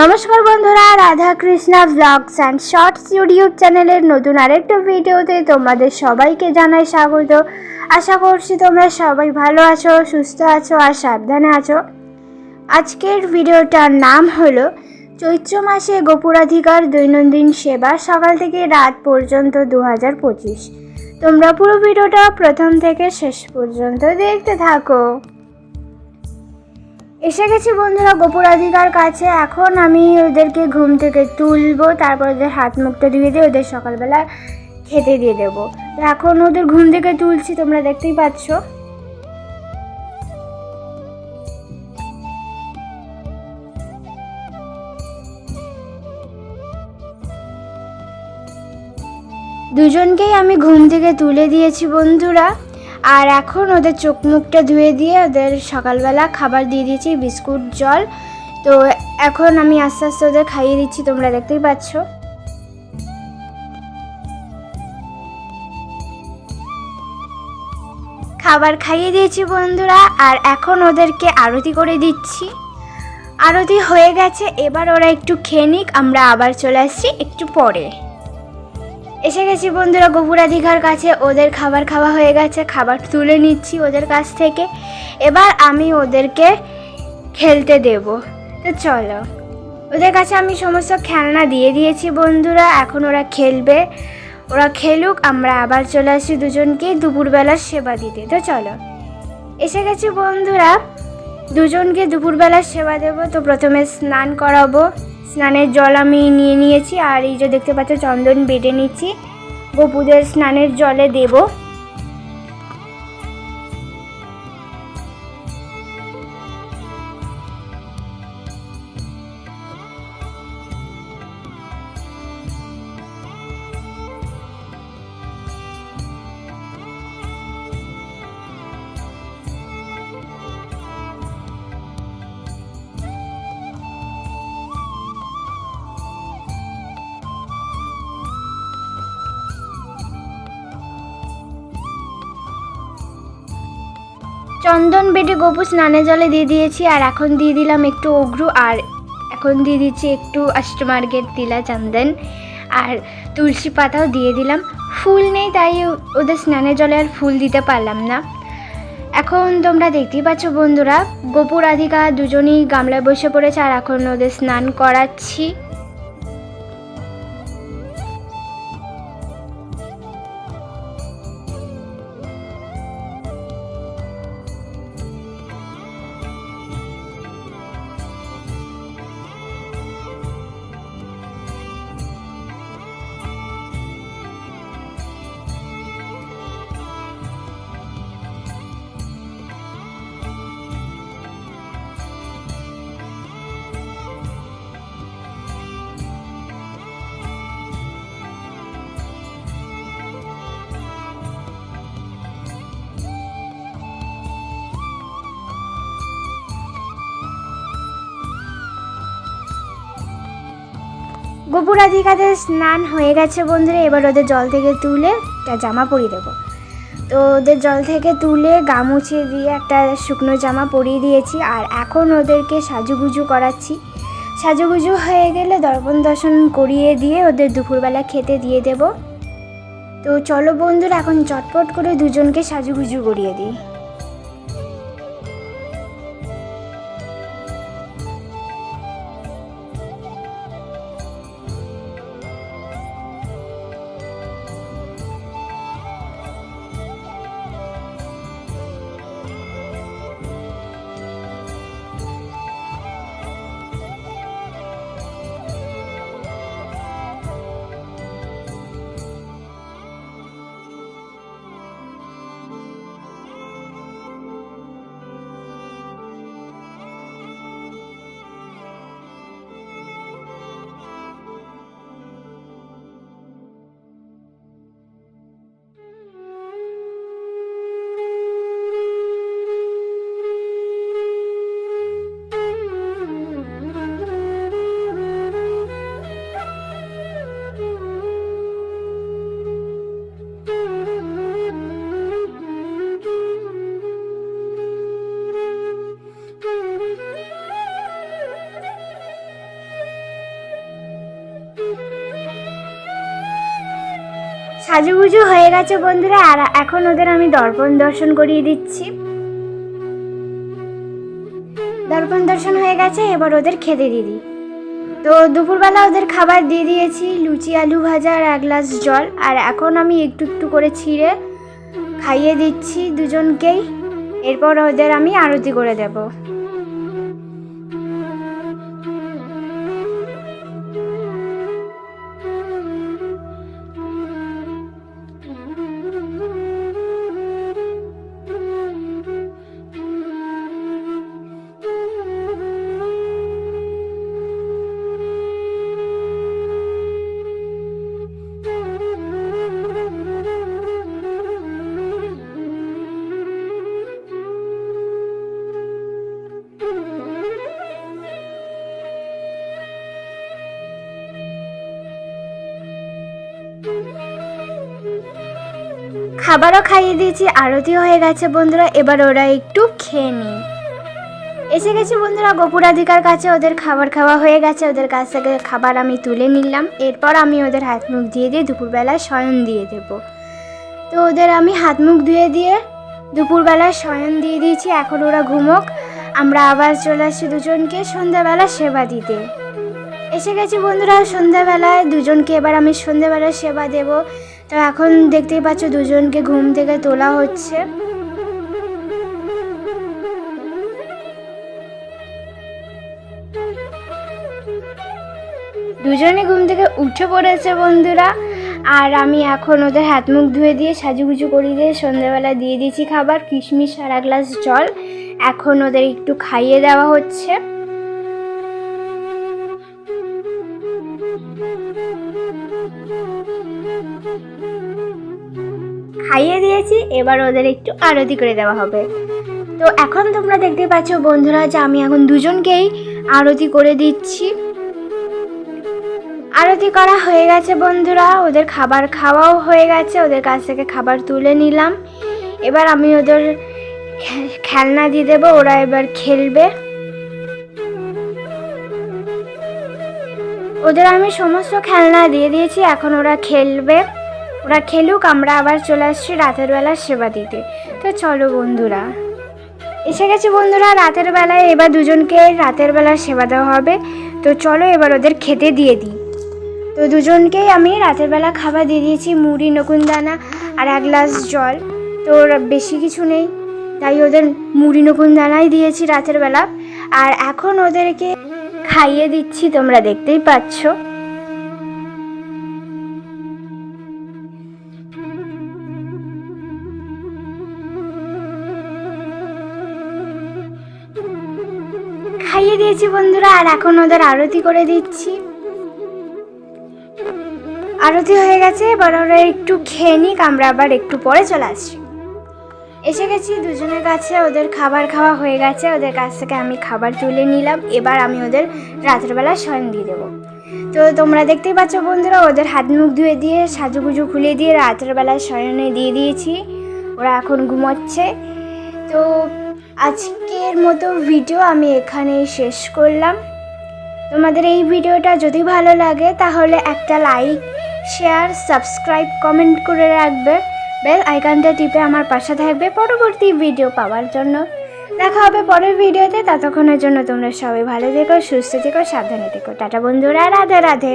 নমস্কার বন্ধুরা, Radha Krishna vlogs and shorts YouTube চ্যানেলের নতুন আরেকটা ভিডিওতে তোমাদের সবাইকে জানাই স্বাগত। আশা করছি তোমরা সবাই ভালো আছো, সুস্থ আছো আর সাবধানে আছো। আজকের ভিডিওটার নাম হলো চৈত্র মাসে গোপুরাধিকার দৈনন্দিন সেবা সকাল থেকে রাত পর্যন্ত 2025। তোমরা পুরো ভিডিওটা প্রথম থেকে শেষ পর্যন্ত দেখতে থাকো। এসে গেছি বন্ধুরা গোপুরাধিকার কাছে। এখন আমি ওদেরকে ঘুম থেকে তুলবো, তারপর ওদের হাত মুখটা ধুয়ে দিয়ে ওদের সকালবেলা খেতে দিয়ে দেবো। তো এখন ওদের ঘুম থেকে তুলছি, তোমরা দেখতেই পাচ্ছ। দুজনকেই আমি ঘুম থেকে তুলে দিয়েছি বন্ধুরা। আর এখন ওদের চোখ মুখটা ধুয়ে দিয়ে ওদের সকালবেলা খাবার দিয়ে দিয়েছি, বিস্কুট জল। তো এখন আমি আস্তে আস্তে ওদের খাইয়ে দিচ্ছি, তোমরা দেখতেই পাচ্ছ। খাবার খাইয়ে দিয়েছি বন্ধুরা, আর এখন ওদেরকে আরতি করে দিচ্ছি। আরতি হয়ে গেছে, এবার ওরা একটু খেয়ে নিক, আমরা আবার চলে আসছি একটু পরে। এসে গেছি বন্ধুরা গোপুরাধিকার কাছে। ওদের খাবার খাওয়া হয়ে গেছে, খাবার তুলে নিচ্ছি ওদের কাছ থেকে। এবার আমি ওদেরকে খেলতে দেব। তো চলো, ওদের কাছে আমি সমস্ত খেলনা দিয়ে দিয়েছি বন্ধুরা। এখন ওরা খেলবে, ওরা খেলুক, আমরা আবার চলে আসি দুজনকে দুপুরবেলার সেবা দিতে। তো চলো, এসে গেছি বন্ধুরা, দুজনকে দুপুরবেলার সেবা দেবো। তো প্রথমে স্নান করাবো, স্নানের জল আমি নিয়ে নিয়েছি। আর এই যে দেখতে পাচ্ছ চন্দন বেটে নিচ্ছি, গোপুদের স্নানের জলে দেব। চন্দন বেটে গোপু স্নানের জলে দিয়ে দিয়েছি। আর এখন দিয়ে দিলাম একটু অঘ্রু, আর এখন দিয়ে দিচ্ছি একটু অষ্টমার্গের তিলা চন্দন, আর তুলসী পাতাও দিয়ে দিলাম। ফুল নেই তাই ওদের স্নানের জলে আর ফুল দিতে পারলাম না। এখন তোমরা দেখতেই পাচ্ছ বন্ধুরা, গোপু রাধিকা দুজনেই গামলায় বসে পড়েছে, আর এখন ওদের স্নান করাচ্ছি। গোপুরাধিকাদের স্নান হয়ে গেছে বন্ধুরা। এবার ওদের জল থেকে তুলে একটা জামা পরিয়ে দেবো। তো ওদের জল থেকে তুলে গা মুছিয়ে দিয়ে একটা শুকনো জামা পরিয়ে দিয়েছি। আর এখন ওদেরকে সাজুগুজু করাচ্ছি। সাজুগুজু হয়ে গেলে দর্পণ দর্শন করিয়ে দিয়ে ওদের দুপুরবেলা খেতে দিয়ে দেব। তো চলো বন্ধুরা, এখন চটপট করে দুজনকে সাজুগুজু করিয়ে দিই। সাজুগুজু হয়ে গেছে বন্ধুরা, আর এখন ওদের আমি দর্পণ দর্শন করিয়ে দিচ্ছি। দর্পণ দর্শন হয়ে গেছে, এবার ওদের খেতে দিয়ে দিই। তো দুপুরবেলা ওদের খাবার দিয়ে দিয়েছি, লুচি আলু ভাজা আর 1 গ্লাস জল। আর এখন আমি একটু একটু করে ছিঁড়ে খাইয়ে দিচ্ছি দুজনকেই। এরপর ওদের আমি আরতি করে দেব। খাবারও খাইয়ে দিয়েছি, আরতিও হয়ে গেছে বন্ধুরা। এবার ওরা একটু খেয়ে নি। এসে গেছি বন্ধুরা গোপুরাধিকার কাছে, ওদের খাবার খাওয়া হয়ে গেছে। ওদের কাছ থেকে খাবার আমি তুলে নিলাম। এরপর আমি ওদের হাত মুখ দিয়ে দুপুরবেলা শয়ন দিয়ে দেব। তো ওদের আমি হাত মুখ দিয়ে দুপুরবেলা শয়ন দিয়ে দিয়েছি। এখন ওরা ঘুমোক, আমরা আবার চলে আসছি দুজনকে সন্ধ্যাবেলা সেবা দিতে। এসে গেছি বন্ধুরা সন্ধ্যাবেলায়, দুজনকে এবার আমি সন্ধ্যাবেলা সেবা দেব। তো এখন দেখতেই পাচ্ছ দুজনকে ঘুম থেকে তোলা হচ্ছে। দুজনে ঘুম থেকে উঠে পড়েছে বন্ধুরা। আর আমি এখন ওদের হাত মুখ ধুয়ে দিয়ে সাজুগুজু করিয়ে দিয়ে সন্ধ্যাবেলা দিয়ে দিয়েছি খাবার, কিশমিশ আর 1 গ্লাস জল। এখন ওদের একটু খাইয়ে দেওয়া হচ্ছে। খাইয়ে দিয়েছি, এবার ওদের একটু আরতি করে দেওয়া হবে। তো এখন তোমরা দেখতে পাচ্ছ বন্ধুরা যে আমি এখন দুজনকেই আরতি করে দিচ্ছি। আরতি করা হয়ে গেছে বন্ধুরা, ওদের খাবার খাওয়াও হয়ে গেছে। ওদের কাছ থেকে খাবার তুলে নিলাম। এবার আমি ওদের খেলনা দিয়ে দেবো, ওরা এবার খেলবে। ওদের আমি সমস্ত খেলনা দিয়ে দিয়েছি, এখন ওরা খেলবে। ওরা খেলুক, আমরা আবার চলে আসছি রাতের বেলা সেবা দিতে। তো চলো বন্ধুরা, এসে গেছি বন্ধুরা রাতের বেলায়। এবার দুজনকে রাতের বেলা সেবা দেওয়া হবে। তো চলো এবার ওদের খেতে দিয়ে দিই। তো দুজনকেই আমি রাতের বেলা খাবার দিয়ে দিয়েছি, মুড়ি নকুনদানা আর 1 গ্লাস জল। তো বেশি কিছু নেই, তাই ওদের মুড়ি নকুনদানাই দিয়েছি রাতের বেলা। আর এখন ওদেরকে খাইয়ে দিচ্ছি, তোমরা দেখতেই পাচ্ছ। খাইয়ে দিয়েছি বন্ধুরা, আর এখন ওদের আরতি করে দিচ্ছি। আরতি হয়ে গেছে, এবার ওরা একটু খেয়ে নিক, আমরা আবার একটু পরে চলে আসছি। এসে গেছি দুজনের কাছে, ওদের খাবার খাওয়া হয়ে গেছে। ওদের কাছ থেকে আমি খাবার তুলে নিলাম। এবার আমি ওদের রাতের বেলা শয়ন দিয়ে দেবো। তো তোমরা দেখতেই পাচ্ছ বন্ধুরা, ওদের হাত মুখ ধুয়ে দিয়ে সাজুগুজু খুলে দিয়ে রাতের বেলা শয়নে দিয়ে দিয়েছি। ওরা এখন ঘুমোচ্ছে। তো আজকের মতো ভিডিও আমি এখানেই শেষ করলাম। তোমাদের এই ভিডিওটা যদি ভালো লাগে তাহলে একটা লাইক, শেয়ার, সাবস্ক্রাইব, কমেন্ট করে রাখবে। বেল আইকনটা টিপে আমার পাশে থাকবে পরবর্তী ভিডিও পাওয়ার জন্য। দেখা হবে পরের ভিডিওতে। ততক্ষণের জন্য তোমরা সবাই ভালো থেকো, সুস্থ থেকো, সাবধানে থেকো। টাটা বন্ধুরা, রাধে রাধে।